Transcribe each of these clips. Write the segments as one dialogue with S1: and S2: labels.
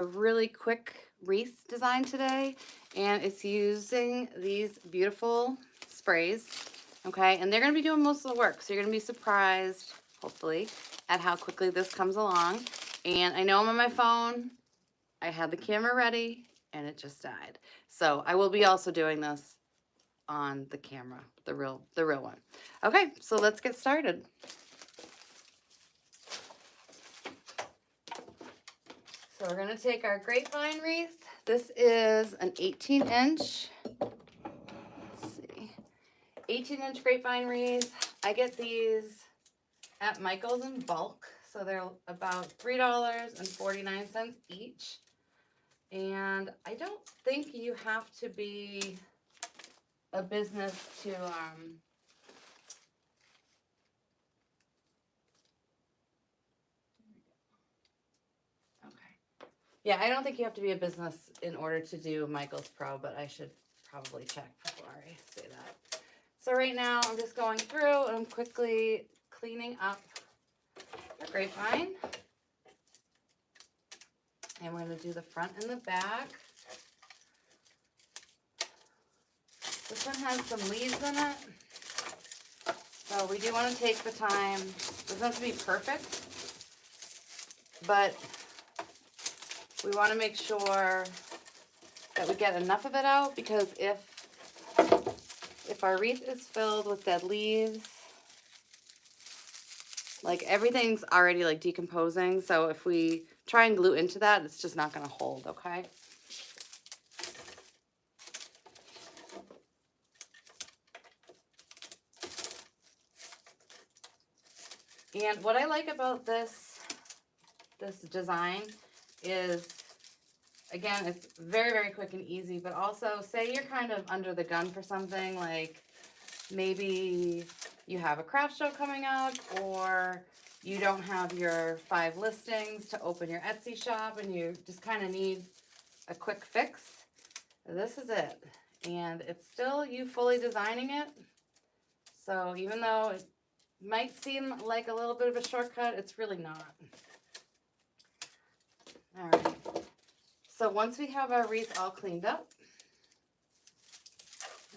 S1: a really quick wreath design today, and it's using these beautiful sprays, okay? And they're gonna be doing most of the work, so you're gonna be surprised, hopefully, at how quickly this comes along. And I know I'm on my phone, I had the camera ready, and it just died. So I will be also doing this on the camera, the real one. Okay, so let's get started. So we're gonna take our grapevine wreath. This is an 18-inch, let's see, 18-inch grapevine wreath. I get these at Michael's in bulk, so they're about $3.49 each. And I don't think you have to be a business to yeah, I don't think you have to be a business in order to do Michael's Pro, but I should probably check before I say that. So right now I'm just going through and I'm quickly cleaning up the grapevine. And we're going to do the front and the back. This one has some leaves in it. So we do want to take the time. It doesn't have to be perfect, but we want to make sure that we get enough of it out, because if our wreath is filled with dead leaves, like everything's already like decomposing. So if we try and glue into that, it's just not going to hold, okay? And what I like about this design is, again, it's very, very quick and easy, but also say you're kind of under the gun for something, like maybe you have a craft show coming up, or you don't have your 5 listings to open your Etsy shop and you just kind of need a quick fix. This is it. And it's still you fully designing it. So even though it might seem like a little bit of a shortcut, it's really not. All right. So once we have our wreath all cleaned up,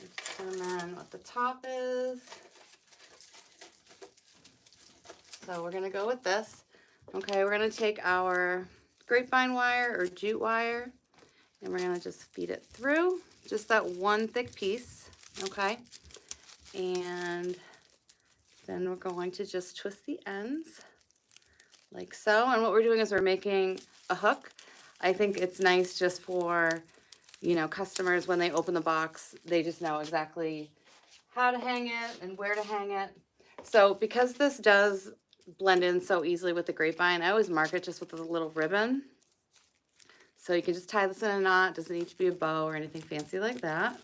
S1: let's determine what the top is. So we're going to go with this. Okay, we're going to take our grapevine wire or jute wire, and we're going to just feed it through, just that one thick piece, okay? And then we're going to just twist the ends like so. And what we're doing is we're making a hook. I think it's nice just for, you know, customers when they open the box, they just know exactly how to hang it and where to hang it. So because this does blend in so easily with the grapevine, I always mark it just with a little ribbon. So you can just tie this in a knot. Doesn't need to be a bow or anything fancy like that.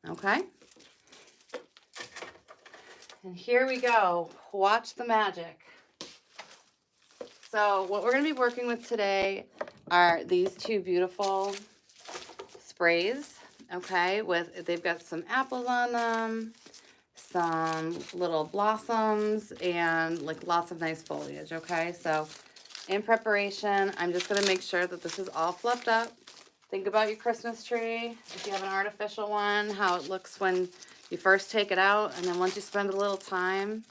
S1: Okay. And here we go. Watch the magic. So what we're going to be working with today are these 2 beautiful sprays. Okay, they've got some apples on them, some little blossoms, and like lots of nice foliage. Okay, so in preparation, I'm just going to make sure that this is all fluffed up. Think about your Christmas tree, if you have an artificial one, how it looks when you first take it out, and then once you spend a little time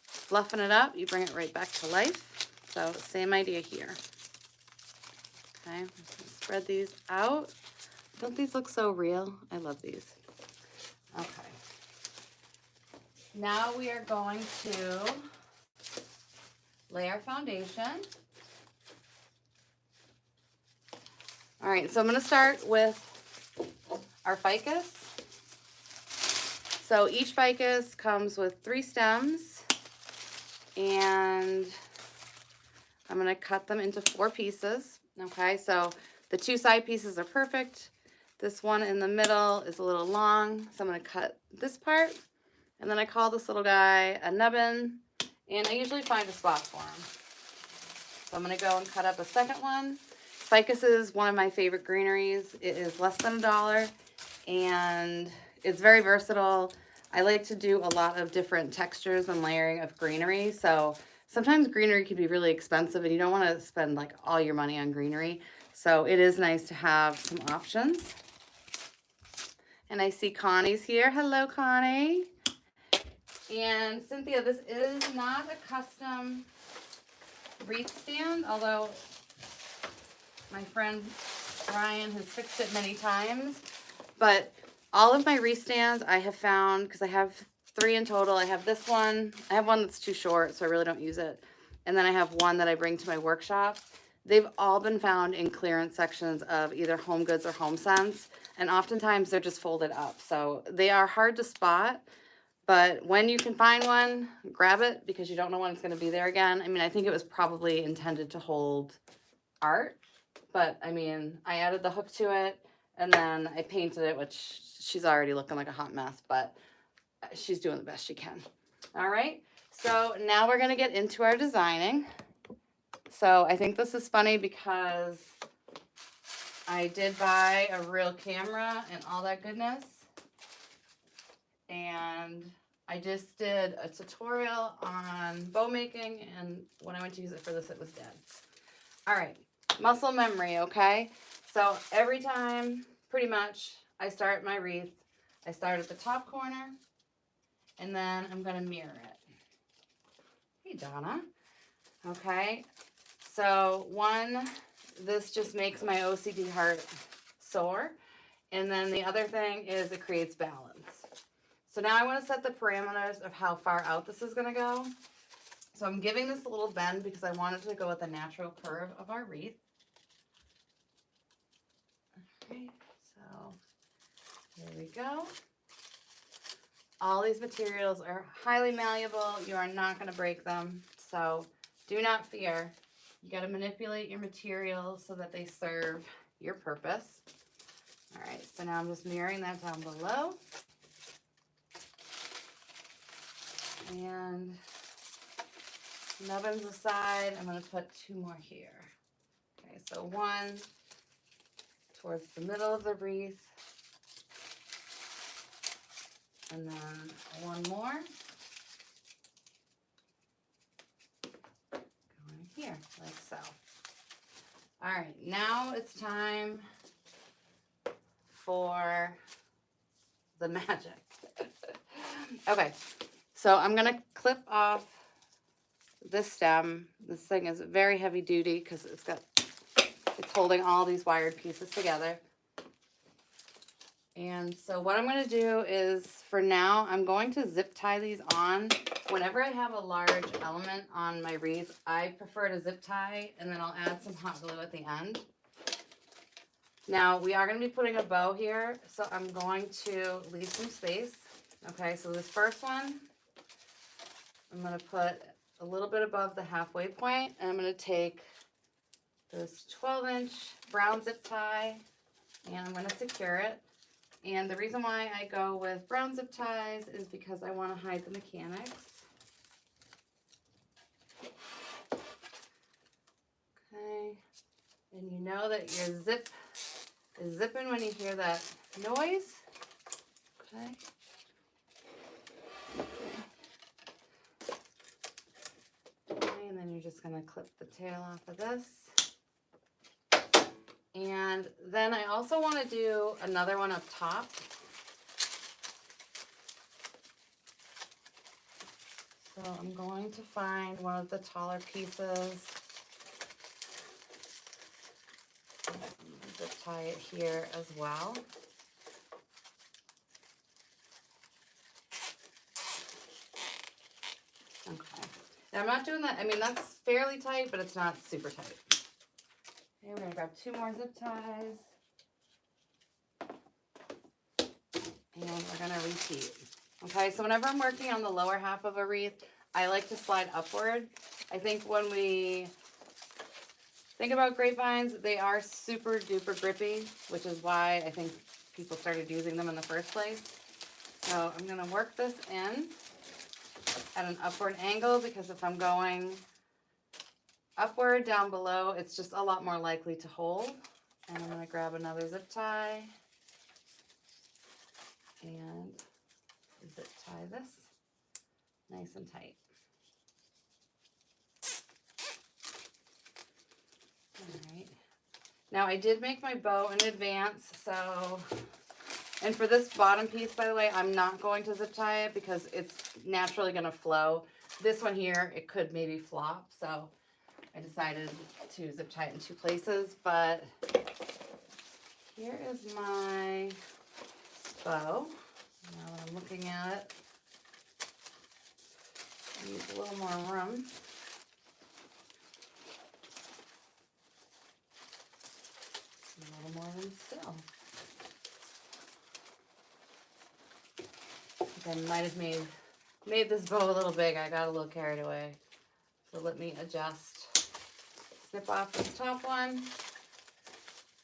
S1: fluffing it up, you bring it right back to life. So same idea here. Okay, I'm just going to spread these out. Don't these look so real? I love these. Okay. Now we are going to lay our foundation. All right, so I'm going to start with our ficus. So each ficus comes with 3 stems, and I'm going to cut them into 4 pieces. Okay, so the 2 side pieces are perfect. This one in the middle is a little long, so I'm going to cut this part, and then I call this little guy a nubbin, and I usually find a spot for him. So I'm going to go and cut up a second one. Ficus is one of my favorite greeneries. It is less than $1, and it's very versatile. I like to do a lot of different textures and layering of greenery, so sometimes greenery can be really expensive and you don't want to spend like all your money on greenery. So it is nice to have some options. And I see Connie's here. Hello, Connie. And Cynthia, this is not a custom wreath stand, although my friend Brian has fixed it many times. But all of my wreath stands I have found, because I have 3 in total. I have this one. I have one that's too short, so I really don't use it. And then I have one that I bring to my workshop. They've all been found in clearance sections of either Home Goods or HomeSense, and oftentimes they're just folded up. So they are hard to spot, but when you can find one, grab it because you don't know when it's going to be there again. I mean, I think it was probably intended to hold art, but I mean, I added the hook to it and then I painted it, which she's already looking like a hot mess, but she's doing the best she can. All right, so now we're going to get into our designing. So I think this is funny because I did buy a real camera and all that goodness. And I just did a tutorial on bow making, and when I went to use it for this, it was dead. All right, muscle memory, okay? So every time, pretty much, I start my wreath, I start at the top corner, and then I'm gonna mirror it. Hey, Donna. Okay, so this just makes my OCD heart sore, and then the other thing is it creates balance. So now I want to set the parameters of how far out this is going to go. So I'm giving this a little bend because I want it to go with the natural curve of our wreath. Okay, so here we go. All these materials are highly malleable. You are not going to break them. So do not fear. You got to manipulate your materials so that they serve your purpose. All right, so now I'm just mirroring that down below. And nubbins aside, I'm going to put 2 more here. Okay, so 1 towards the middle of the wreath, and then 1 more going here, like so. All right, now it's time for the magic. Okay. So I'm going to clip off this stem. This thing is very heavy duty because it's holding all these wired pieces together. And so what I'm going to do is, for now, I'm going to zip tie these on. Whenever I have a large element on my wreath, I prefer to zip tie, and then I'll add some hot glue at the end. Now, we are going to be putting a bow here, so I'm going to leave some space. Okay, so this first one, I'm going to put a little bit above the halfway point, and I'm going to take this 12-inch brown zip tie, and I'm going to secure it. And the reason why I go with brown zip ties is because I want to hide the mechanics. Okay, and you know that your zip is zipping when you hear that noise. Okay. And then you're just going to clip the tail off of this. And then I also want to do another one up top. So I'm going to find one of the taller pieces. Zip tie it here as well. Okay. Now I'm not doing that. I mean, that's fairly tight, but it's not super tight. Okay, we're going to grab 2 more zip ties. And we're going to repeat. Okay, so whenever I'm working on the lower half of a wreath, I like to slide upward. I think when we think about grapevines, they are super duper grippy, which is why I think people started using them in the first place. So I'm going to work this in at an upward angle, because if I'm going upward down below, it's just a lot more likely to hold. And I'm going to grab another zip tie and zip tie this nice and tight. Alright. Now I did make my bow in advance, so, and for this bottom piece, by the way, I'm not going to zip tie it because it's naturally going to flow. This one here, it could maybe flop, so I decided to zip tie it in 2 places, but here is my bow. Now that I'm looking at it, I need a little more room. A little more room still. I think I might have made this bow a little big. I got a little carried away. So let me adjust. Snip off this top one.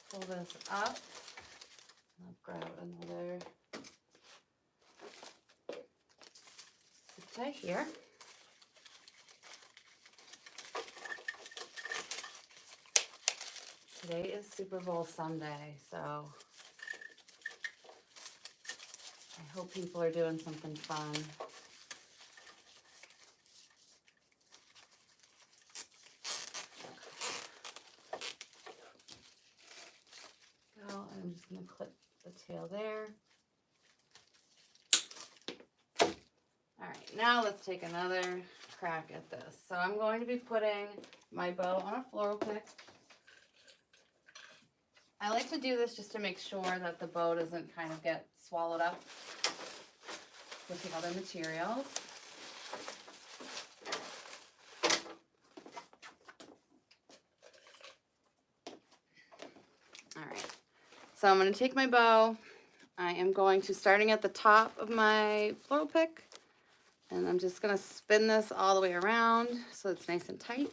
S1: Pull this up. I'll grab another zip tie here. Today is Super Bowl Sunday, so I hope people are doing something fun. So I'm just going to clip the tail there. All right, now let's take another crack at this. So I'm going to be putting my bow on a floral pick. I like to do this just to make sure that the bow doesn't kind of get swallowed up with the other materials. All right, so I'm going to take my bow. I am going to, starting at the top of my floral pick, and I'm just going to spin this all the way around so it's nice and tight.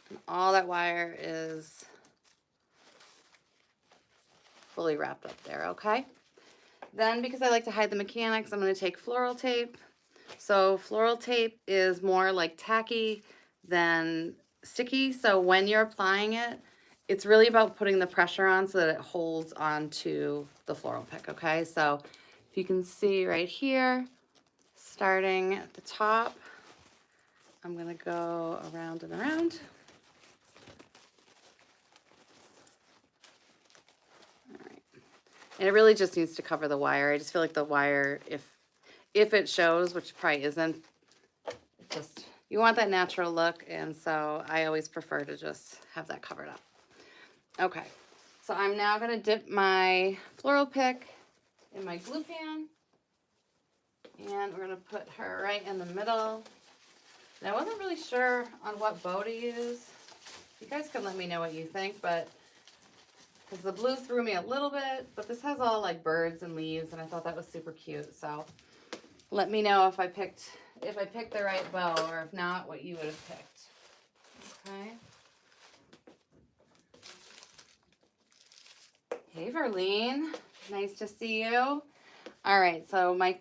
S1: And all that wire is fully wrapped up there, okay? Then, because I like to hide the mechanics, I'm going to take floral tape. So floral tape is more like tacky than sticky, so when you're applying it, it's really about putting the pressure on so that it holds onto the floral pick, okay? So if you can see right here, starting at the top, I'm going to go around and around. And it really just needs to cover the wire. I just feel like the wire, if it shows, which probably isn't, it just, you want that natural look, and so I always prefer to just have that covered up. Okay, so I'm now going to dip my floral pick in my glue pan, and we're going to put her right in the middle. And I wasn't really sure on what bow to use. You guys can let me know what you think, but because the blue threw me a little bit, but this has all like birds and leaves, and I thought that was super cute. So let me know if I picked the right bow, or if not, what you would have picked. Okay. Hey, Verlene. Nice to see you. All right, so my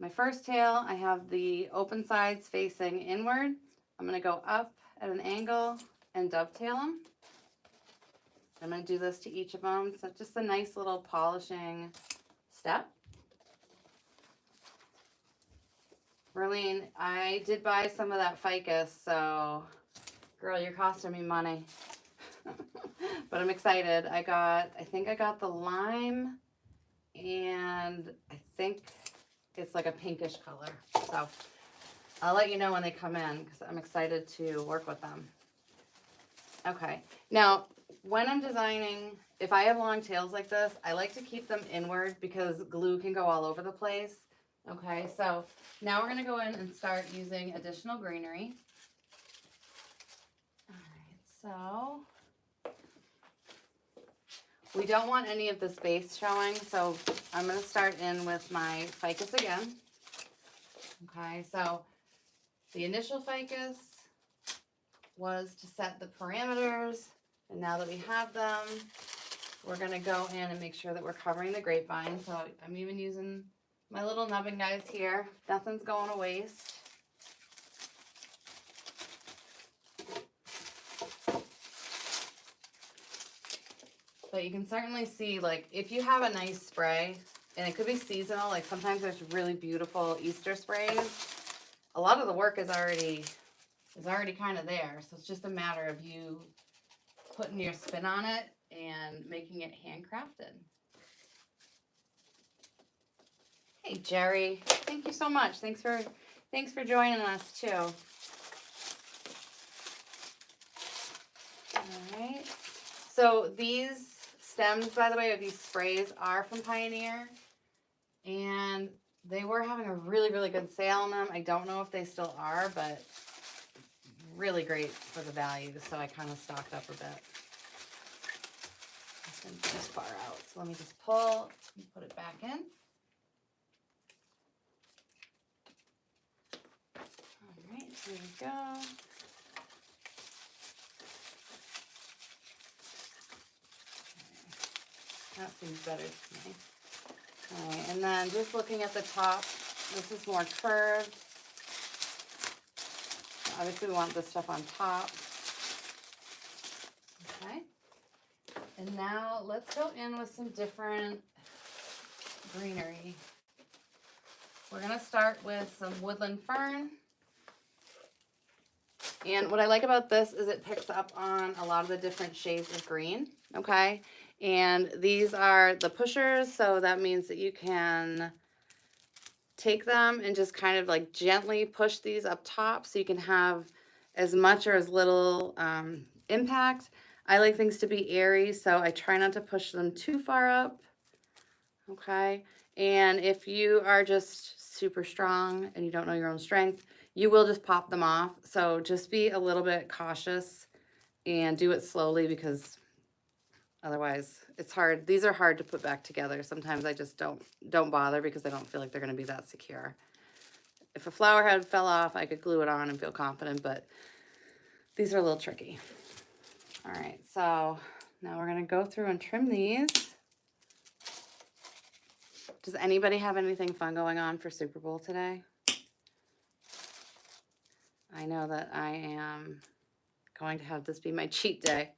S1: first tail, I have the open sides facing inward. I'm going to go up at an angle and dovetail them. I'm going to do this to each of them. So just a nice little polishing step. Verlene, I did buy some of that ficus, so girl, you're costing me money. But I'm excited. I think I got the lime, and I think it's like a pinkish color. So I'll let you know when they come in because I'm excited to work with them. Okay, now when I'm designing, if I have long tails like this, I like to keep them inward because glue can go all over the place. Okay, so now we're going to go in and start using additional greenery. All right, so we don't want any of this base showing, so I'm going to start in with my ficus again. Okay, so the initial ficus was to set the parameters, and now that we have them, we're going to go in and make sure that we're covering the grapevine. So I'm even using my little nubbin guys here. Nothing's going to waste. But you can certainly see, like, if you have a nice spray, and it could be seasonal, like sometimes there's really beautiful Easter sprays. A lot of the work is already is already kind of there. So it's just a matter of you putting your spin on it and making it handcrafted. Hey, Jerry, thank you so much. Thanks for joining us too. All right. So these stems, by the way, of these sprays are from Pioneer, and they were having a really, really good sale on them. I don't know if they still are, but really great for the value. So I kind of stocked up a bit. This far out. So let me just pull and put it back in. All right, here we go. That seems better to me. All right, and then just looking at the top, this is more curved. Obviously, we want this stuff on top. Okay. And now let's go in with some different greenery. We're going to start with some woodland fern. And what I like about this is it picks up on a lot of the different shades of green, okay? And these are the pushers, so that means that you can take them and just kind of like gently push these up top so you can have as much or as little impact. I like things to be airy, so I try not to push them too far up, okay? And if you are just super strong and you don't know your own strength, you will just pop them off. So just be a little bit cautious and do it slowly, because otherwise it's hard. These are hard to put back together. Sometimes I just don't bother because I don't feel like they're going to be that secure. If a flower head fell off, I could glue it on and feel confident, but these are a little tricky. All right, so now we're going to go through and trim these. Does anybody have anything fun going on for Super Bowl today? I know that I am going to have this be my cheat day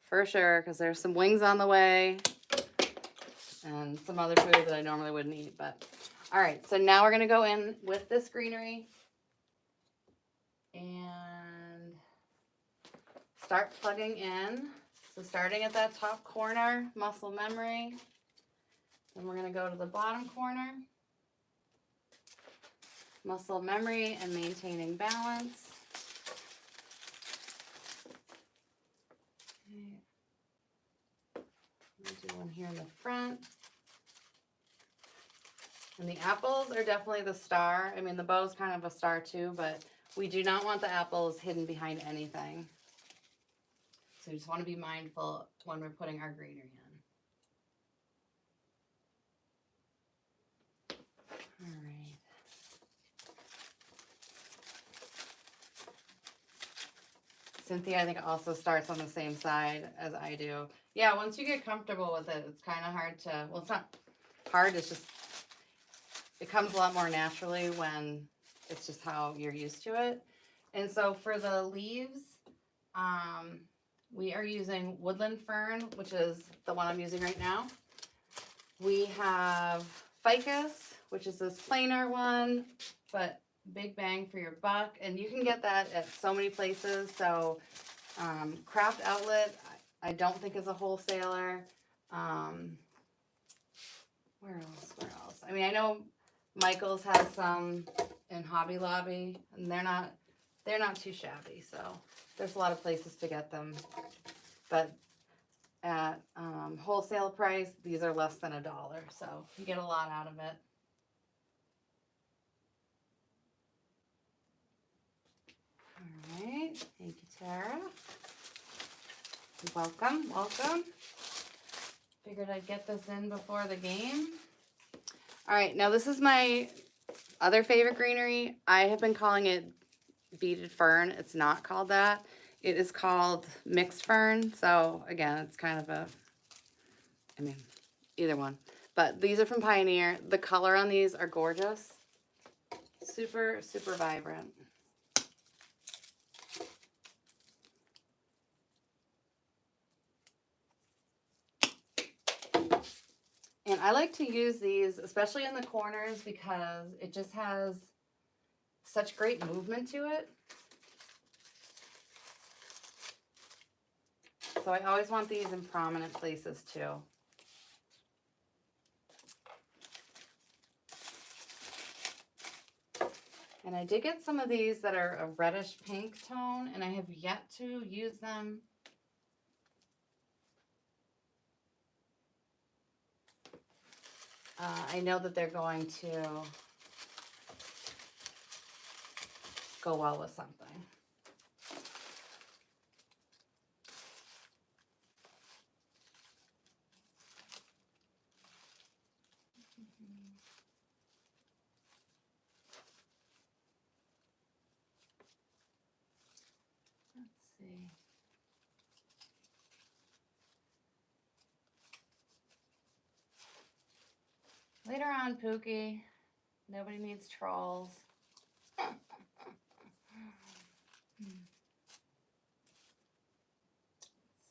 S1: for sure, because there's some wings on the way and some other food that I normally wouldn't eat. But all right, so now we're going to go in with this greenery and start plugging in. So starting at that top corner, muscle memory. Then we're going to go to the bottom corner, muscle memory and maintaining balance. Okay. I'm going to do one here in the front. And the apples are definitely the star. I mean, the bow's kind of a star too, but we do not want the apples hidden behind anything. So we just want to be mindful when we're putting our greenery in. All right. Cynthia, I think, also starts on the same side as I do. Yeah, once you get comfortable with it, it's kind of hard to, well, it's not hard, it's just, it comes a lot more naturally when it's just how you're used to it. And so for the leaves, we are using woodland fern, which is the one I'm using right now. We have ficus, which is this plainer one, but big bang for your buck. And you can get that at so many places. So Craft Outlet, I don't think is a wholesaler. Where else? I mean, I know Michael's has some in Hobby Lobby, and they're not too shabby. So there's a lot of places to get them, but at wholesale price, these are less than $1. So you get a lot out of it. All right, thank you, Tara. Welcome. Figured I'd get this in before the game. All right, now this is my other favorite greenery. I have been calling it beaded fern. It's not called that. It is called mixed fern. So again, it's kind of I mean, either one. But these are from Pioneer. The color on these are gorgeous. Super, super vibrant. And I like to use these, especially in the corners, because it just has such great movement to it. So I always want these in prominent places too. And I did get some of these that are a reddish pink tone, and I have yet to use them. I know that they're going to go well with something. Let's see. Later on, Pookie. Nobody needs trolls. Let's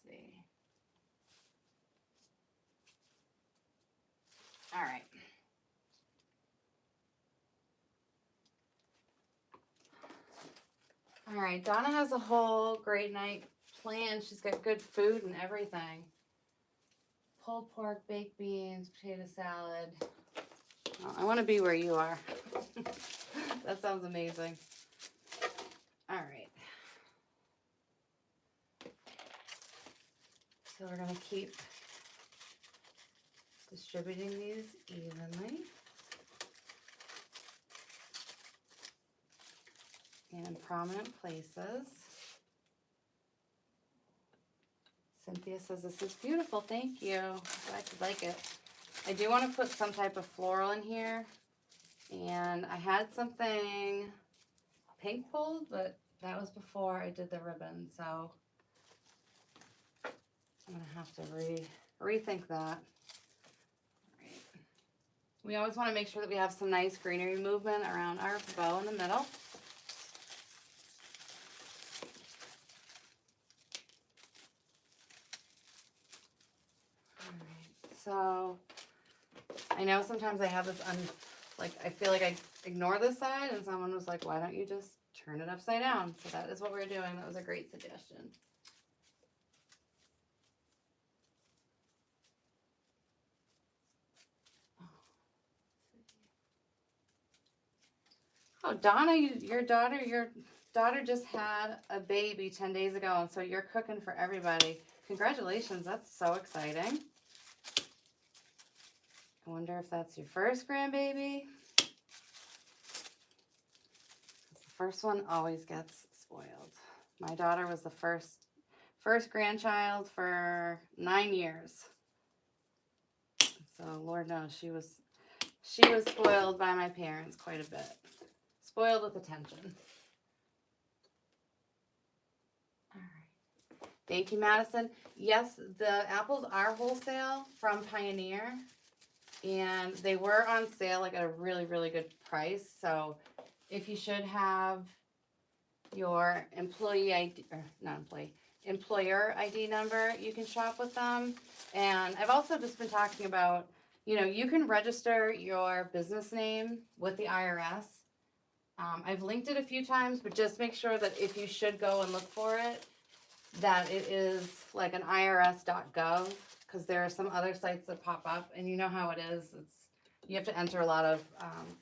S1: see. All right. All right, Donna has a whole great night planned. She's got good food and everything. Pulled pork, baked beans, potato salad. Well, I want to be where you are. That sounds amazing. All right. So we're going to keep distributing these evenly. And in prominent places. Cynthia says, this is beautiful. Thank you. I could like it. I do want to put some type of floral in here. And I had something pink pulled, but that was before I did the ribbon. So I'm going to have to rethink that. Right. We always want to make sure that we have some nice greenery movement around our bow in the middle. So I know sometimes I have this, like I feel like I ignore this side, and someone was like, why don't you just turn it upside down? So that is what we're doing. That was a great suggestion. Oh, Donna, your daughter just had a baby 10 days ago, and so you're cooking for everybody. Congratulations. That's so exciting. I wonder if that's your first grandbaby. The first one always gets spoiled. My daughter was the first grandchild for 9 years. So Lord knows she was spoiled by my parents quite a bit. Spoiled with attention. All right. Thank you, Madison. Yes, the apples are wholesale from Pioneer. And they were on sale like at a really, really good price. So if you should have your employee ID, or not employee, employer ID number, you can shop with them. And I've also just been talking about, you can register your business name with the IRS. I've linked it a few times, but just make sure that if you should go and look for it, that it is like an irs.gov. Because there are some other sites that pop up, and you know how it is. You have to enter a lot of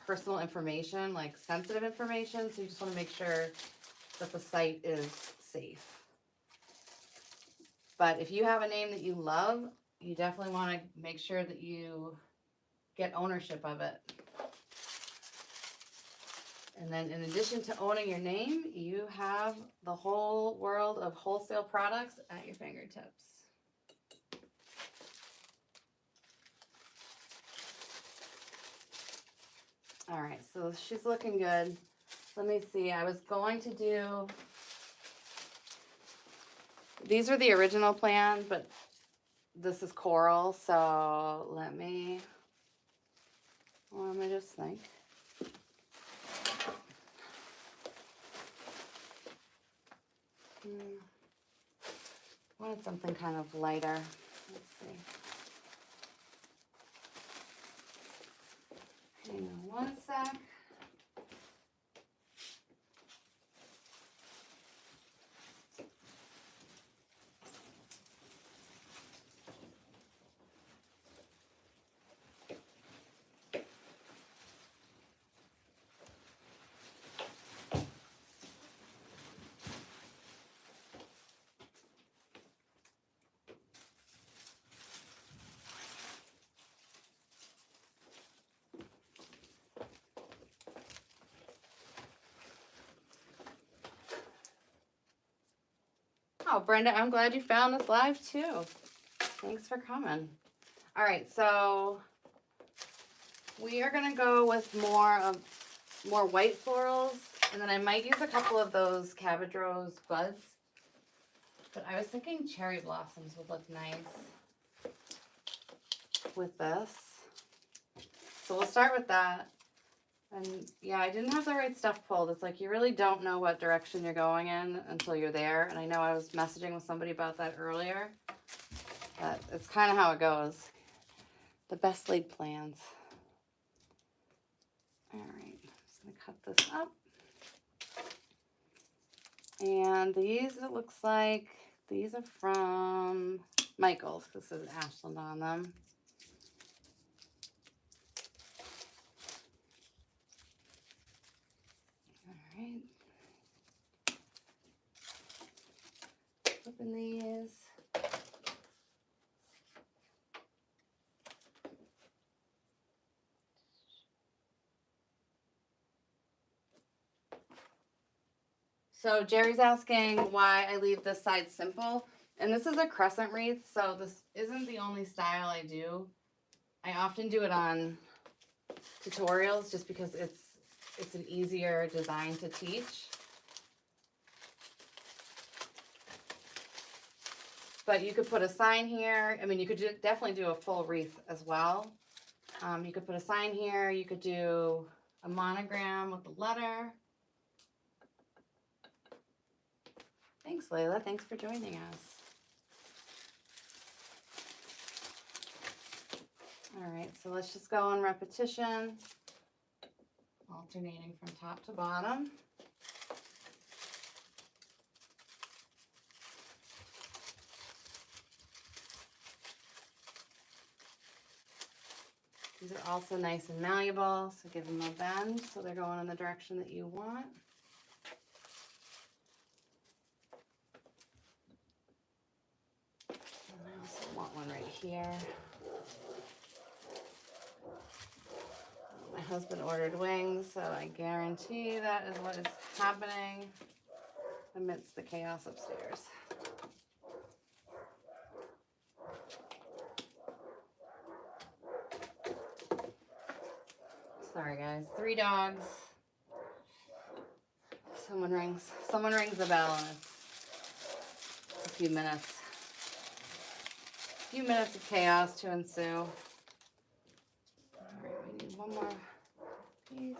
S1: personal information, like sensitive information, so you just want to make sure that the site is safe. But if you have a name that you love, you definitely want to make sure that you get ownership of it. And then in addition to owning your name, you have the whole world of wholesale products at your fingertips. All right, so she's looking good. Let me see. I was going to do, these are the original plan, but this is coral. So let me just think. I wanted something kind of lighter. Let's see. Hang on one sec. Oh, Brenda, I'm glad you found this live too. Thanks for coming. All right, so we are gonna go with more white florals, and then I might use a couple of those cabbage rose buds. But I was thinking cherry blossoms would look nice with this. So we'll start with that. And yeah, I didn't have the right stuff pulled. It's like you really don't know what direction you're going in until you're there. And I know I was messaging with somebody about that earlier. But it's kind of how it goes. The best laid plans. All right, I'm just going to cut this up. And these, it looks like, these are from Michael's, because this is Ashland on them. All right. Open these. So Jerry's asking why I leave this side simple. And this is a crescent wreath, so this isn't the only style I do. I often do it on tutorials just because it's an easier design to teach. But you could put a sign here. I mean, you could definitely do a full wreath as well. You could put a sign here. You could do a monogram with the letter. Thanks, Layla. Thanks for joining us. All right, so let's just go in repetition, alternating from top to bottom. These are also nice and malleable, so give them a bend so they're going in the direction that you want. And I also want one right here. My husband ordered wings, so I guarantee that is what is happening amidst the chaos upstairs. Sorry guys, 3 dogs. Someone rings the bell and it's a few minutes of chaos to ensue. All right, we need one more piece.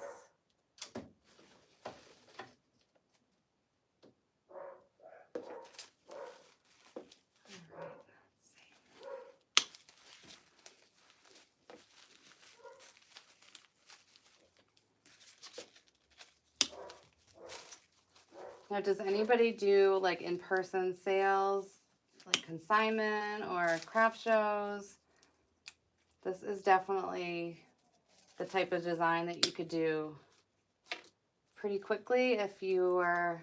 S1: Now, does anybody do like in-person sales, like consignment or craft shows? This is definitely the type of design that you could do pretty quickly if you were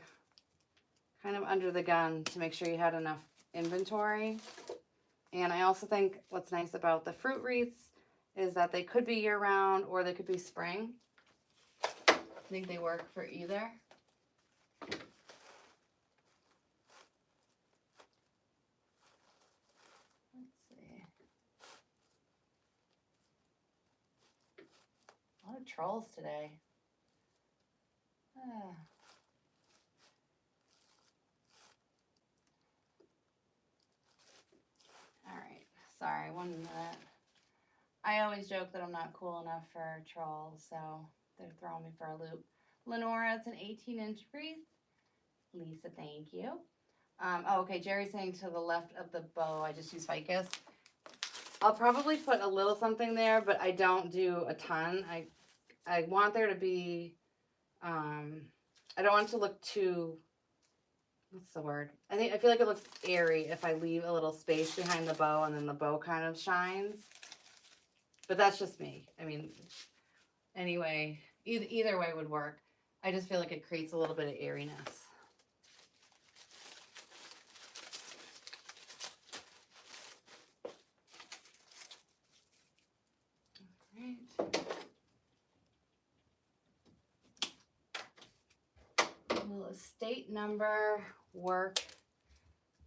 S1: kind of under the gun to make sure you had enough inventory. And I also think what's nice about the fruit wreaths is that they could be year-round or they could be spring. I think they work for either. A lot of trolls today. All right, sorry, 1 minute. I always joke that I'm not cool enough for trolls, so they're throwing me for a loop. Lenora, it's an 18-inch wreath. Lisa, thank you. Oh, okay, Jerry's saying to the left of the bow, I just use ficus. I'll probably put a little something there, but I don't do a ton. I want there to be, I don't want it to look too, what's the word? I feel like it looks airy if I leave a little space behind the bow and then the bow kind of shines. But that's just me. I mean, anyway, either way would work. I just feel like it creates a little bit of airiness. Will estate number work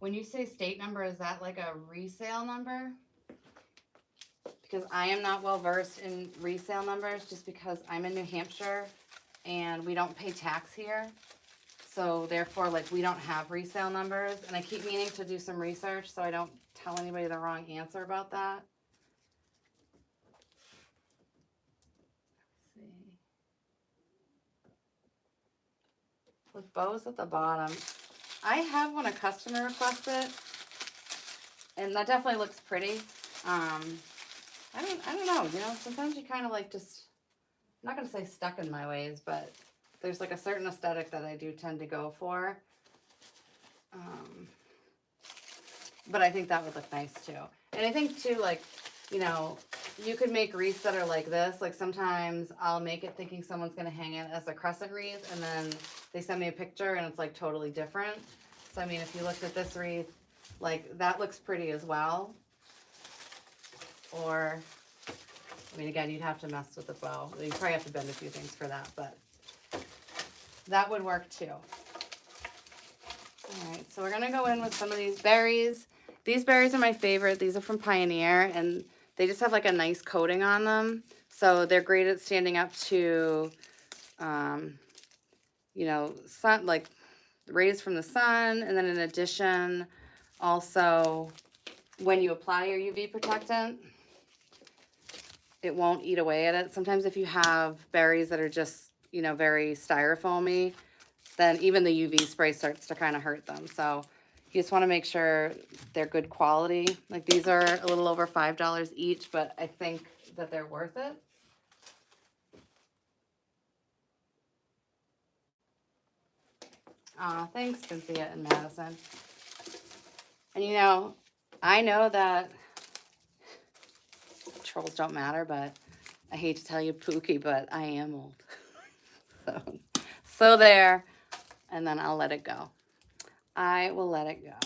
S1: When you say state number, is that like a resale number? Because I am not well versed in resale numbers just because I'm in New Hampshire and we don't pay tax here. So therefore, like, we don't have resale numbers, and I keep meaning to do some research so I don't tell anybody the wrong answer about that. Let's see. With bows at the bottom, I have one a customer requested, and that definitely looks pretty. I don't know, you know, sometimes you kind of like just, I'm not gonna say stuck in my ways, but there's like a certain aesthetic that I do tend to go for. But I think that would look nice too. And I think too, like, you know, you could make wreaths that are like this. Like sometimes I'll make it thinking someone's gonna hang it as a crescent wreath, and then they send me a picture and it's like totally different. So I mean, if you looked at this wreath, like that looks pretty as well. Or, I mean, again, you'd have to mess with the bow. You probably have to bend a few things for that, but that would work too. All right, so we're gonna go in with some of these berries. These berries are my favorite. These are from Pioneer, and they just have like a nice coating on them. So they're great at standing up to, you know, sun, like rays from the sun. And then in addition, also when you apply your UV protectant, it won't eat away at it. Sometimes if you have berries that are just, you know, very styrofoamy, then even the UV spray starts to kind of hurt them. So you just want to make sure they're good quality. Like these are a little over $5 each, but I think that they're worth it. Thanks, Cynthia and Madison. And you know, I know that trolls don't matter, but I hate to tell you, Pookie, but I am old. so there, and then I'll let it go. I will let it go.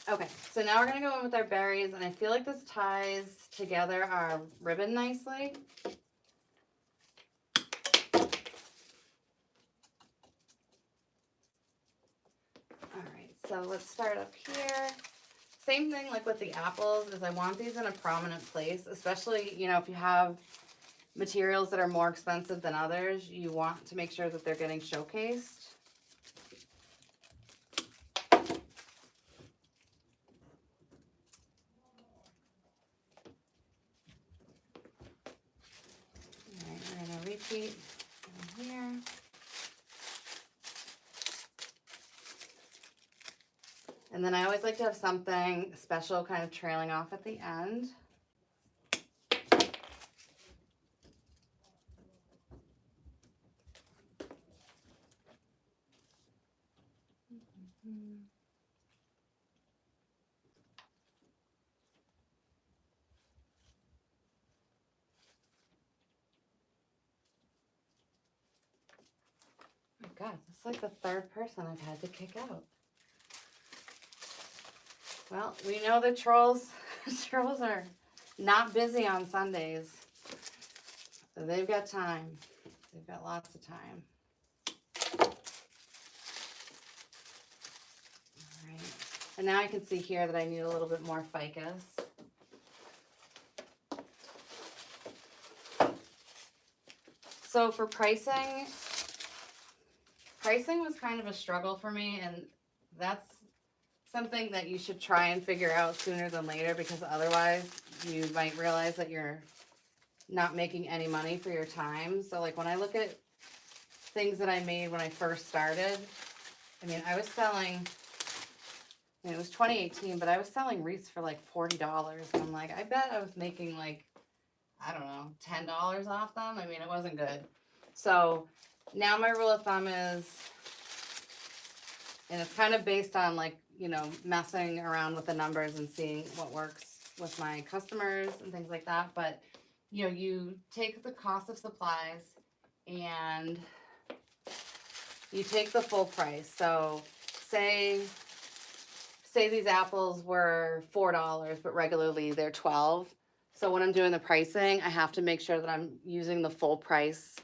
S1: Okay, so now we're gonna go in with our berries, and I feel like this ties together our ribbon nicely. All right, so let's start up here. Same thing like with the apples, is I want these in a prominent place, especially, you know, if you have materials that are more expensive than others, you want to make sure that they're getting showcased. All right, we're gonna repeat in here. And then I always like to have something special kind of trailing off at the end. Oh my God, it's like the third person I've had to kick out. Well, we know the trolls are not busy on Sundays. So they've got time. They've got lots of time. All right. And now I can see here that I need a little bit more ficus. So for pricing was kind of a struggle for me, and that's something that you should try and figure out sooner than later, because otherwise you might realize that you're not making any money for your time. So like when I look at things that I made when I first started, I mean, I was selling, it was 2018, but I was selling wreaths for like $40. And I'm like, I bet I was making like, I don't know, $10 off them. I mean, it wasn't good. So now my rule of thumb is, and it's kind of based on like, you know, messing around with the numbers and seeing what works with my customers and things like that. But, you know, you take the cost of supplies and you take the full price. So say these apples were $4, but regularly they're $12. So when I'm doing the pricing, I have to make sure that I'm using the full price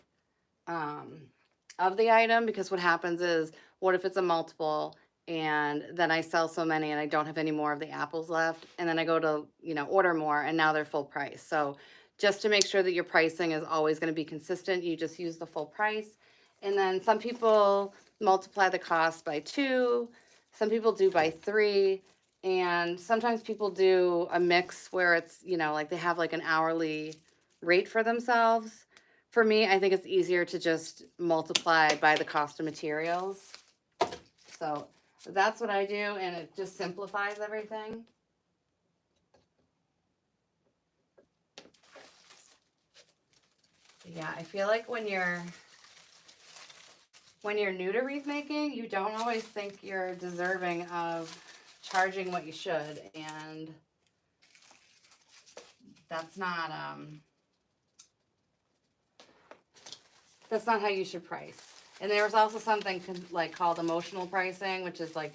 S1: of the item, because what happens is, what if it's a multiple and then I sell so many and I don't have any more of the apples left, and then I go to, you know, order more and now they're full price. So just to make sure that your pricing is always going to be consistent, you just use the full price. And then some people multiply the cost by 2, some people do by 3, and sometimes people do a mix where it's, you know, like they have like an hourly rate for themselves. For me, I think it's easier to just multiply by the cost of materials. So that's what I do, and it just simplifies everything. Yeah, I feel like when you're new to wreath making, you don't always think you're deserving of charging what you should, and that's not how you should price. And there was also something like called emotional pricing, which is like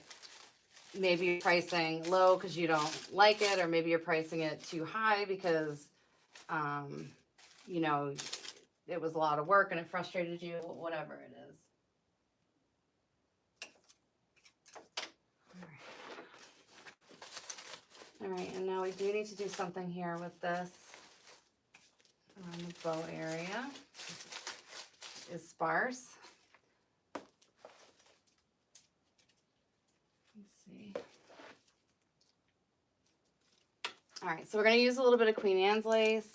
S1: maybe you're pricing low because you don't like it, or maybe you're pricing it too high because you know, it was a lot of work and it frustrated you, whatever it is. All right, and now we do need to do something here with this on the bow area. Is sparse. Let's see. All right, so we're going to use a little bit of Queen Anne's lace.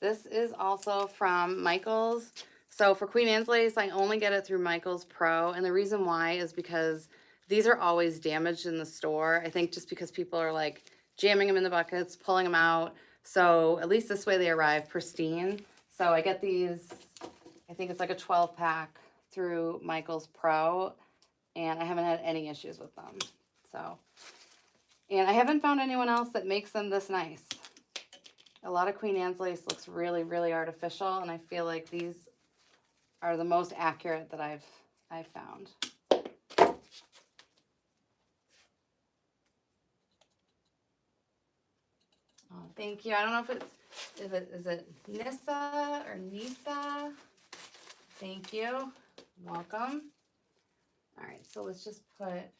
S1: This is also from Michaels. So for Queen Anne's lace, I only get it through Michaels Pro, and the reason why is because these are always damaged in the store. I think just because people are like jamming them in the buckets, pulling them out. So at least this way they arrive pristine. So I get these, I think it's like a 12-pack through Michaels Pro, and I haven't had any issues with them. So, and I haven't found anyone else that makes them this nice. A lot of Queen Anne's lace looks really, really artificial, and I feel like these are the most accurate that I've found. Oh, thank you. I don't know if is it Nissa or Nisa. Thank you. Welcome. All right, so let's just put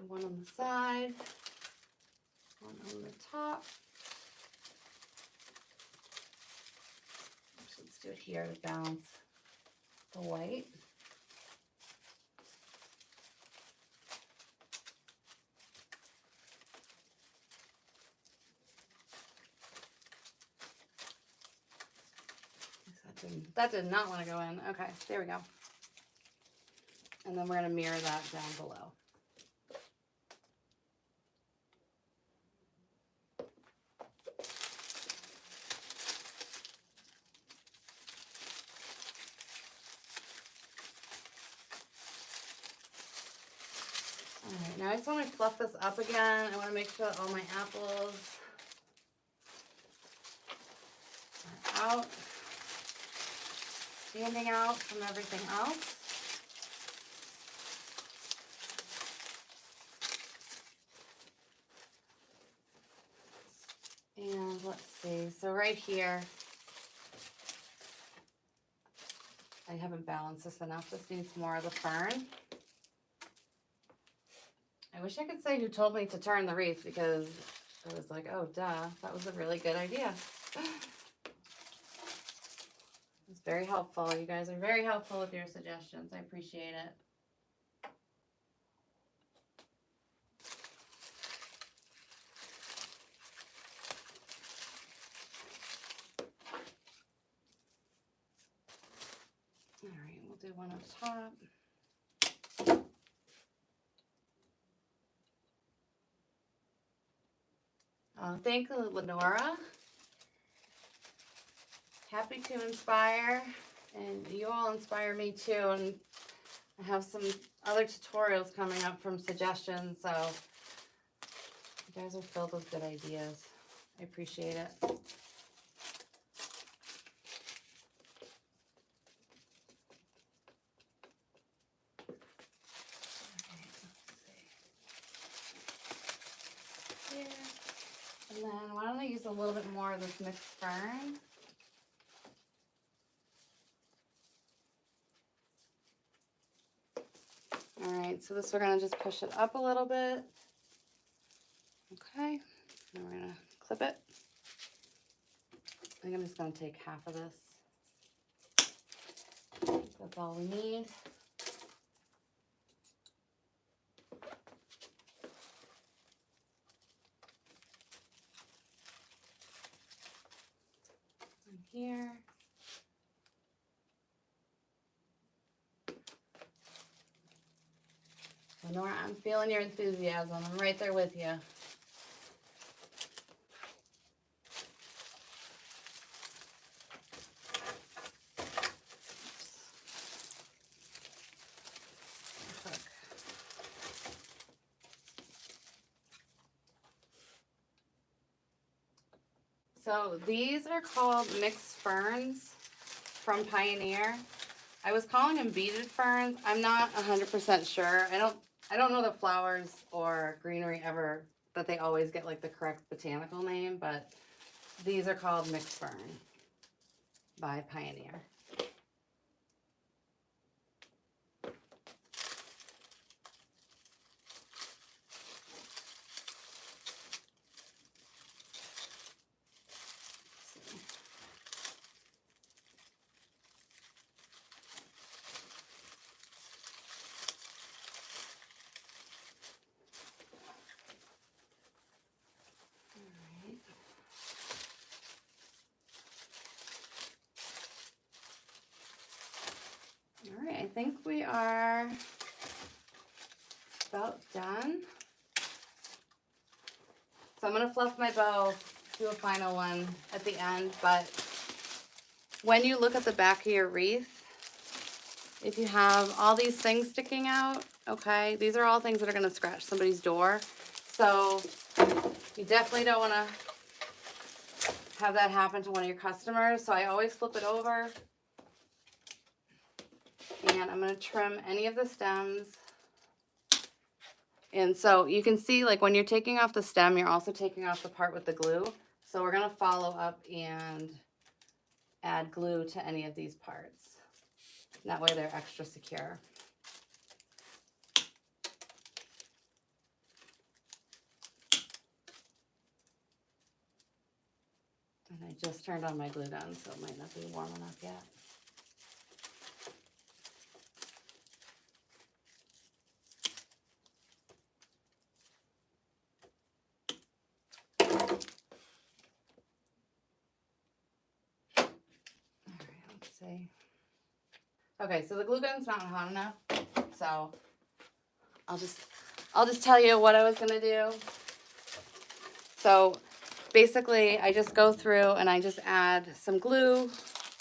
S1: one on the side, one on the top. Let's do it here to balance the white. That did not want to go in. Okay, there we go. And then we're going to mirror that down below. All right, now I just want to fluff this up again. I want to make sure that all my apples are out, standing out from everything else. And let's see, so right here, I haven't balanced this enough. This needs more of the fern. I wish I could say who told me to turn the wreath, because I was like, oh, duh, that was a really good idea. It's very helpful. You guys are very helpful with your suggestions. I appreciate it. All right, we'll do one up top. Thank you, Lenora. Happy to inspire, and you all inspire me too. And I have some other tutorials coming up from suggestions, so you guys are filled with good ideas. I appreciate it. And then why don't I use a little bit more of this mixed fern? All right, so this we're gonna just push it up a little bit. Okay, and we're gonna clip it. I think I'm just gonna take half of this. That's all we need. And here. Nora, I'm feeling your enthusiasm. I'm right there with you. So these are called mixed ferns from Pioneer. I was calling them beaded ferns. I'm not 100% sure. I don't know the flowers or greenery ever that they always get like the correct botanical name, but these are called mixed fern by Pioneer. All right, I think we are about done. So I'm gonna fluff my bow, do a final one at the end, but when you look at the back of your wreath, if you have all these things sticking out, okay, these are all things that are gonna scratch somebody's door. So you definitely don't wanna have that happen to one of your customers. So I always flip it over. And I'm going to trim any of the stems. And so you can see, like, when you're taking off the stem, you're also taking off the part with the glue. So we're going to follow up and add glue to any of these parts. That way they're extra secure. And I just turned on my glue gun, so it might not be warm enough yet. See. Okay, so the glue gun's not hot enough, so I'll just tell you what I was gonna do. So basically, I just go through and I just add some glue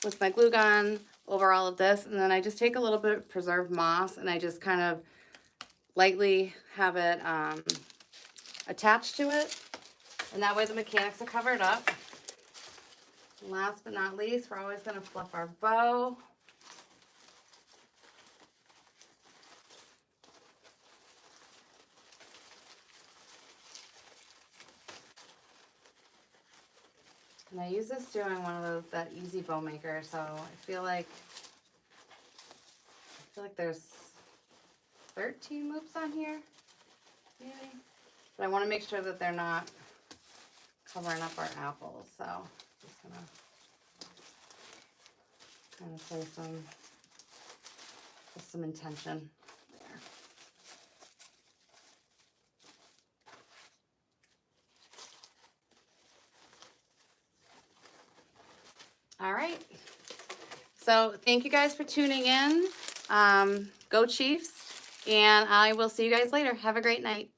S1: with my glue gun over all of this, and then I just take a little bit of preserved moss and I just kind of lightly have it attached to it, and that way the mechanics are covered up. Last but not least, we're always going to fluff our bow. And I use this doing one of those, that easy bow maker, so I feel like there's 13 loops on here, maybe. But I want to make sure that they're not covering up our apples, so just gonna kind of play some intention there. All right. So thank you guys for tuning in. Go Chiefs, and I will see you guys later. Have a great night.